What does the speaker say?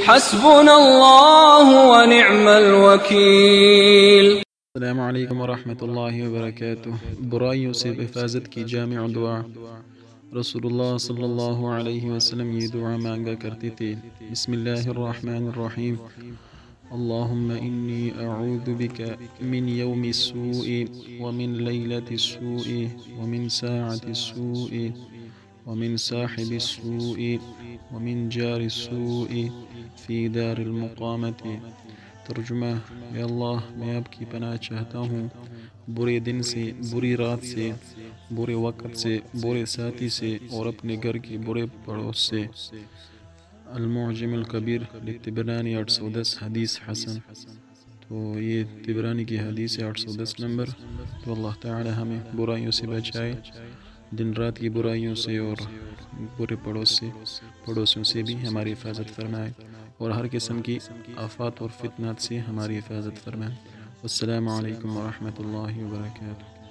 حسبنا الله ونعم الوكيل. السلام علیکم ورحمۃ اللہ وبرکاتہ۔ برائیوں سے حفاظت کی جامع دعا۔ رسول اللہ صلی اللہ علیہ وسلم یہ دعا مانگا کرتے تھے۔ بسم اللہ الرحمن الرحیم۔ اللہم انی اعوذ بک من یوم السوء ومن لیلۃ السوء ومن ساعۃ السوء ومن صاحب السوء ومن جار السوء فی دار المقامۃ۔ ترجمہ: اے اللہ، میں آپ کی پناہ چاہتا ہوں برے دن سے، بری رات سے، برے وقت سے، برے ساتھی سے اور اپنے گھر کے برے پڑوس سے۔ المعجم الکبیر للطبرانی 810 حدیث حسن۔ تو یہ طبرانی کی حدیث ہے 810 نمبر۔ تو اللہ تعالی ہمیں برائیوں سے بچائے، دن رات کی برائیوں سے اور برے پڑوسیوں سے بھی ہماری حفاظت فرمائے، اور ہر قسم کی آفات اور فتنات سے ہماری حفاظت فرمائے۔ السلام علیکم ورحمۃ اللہ وبرکاتہ۔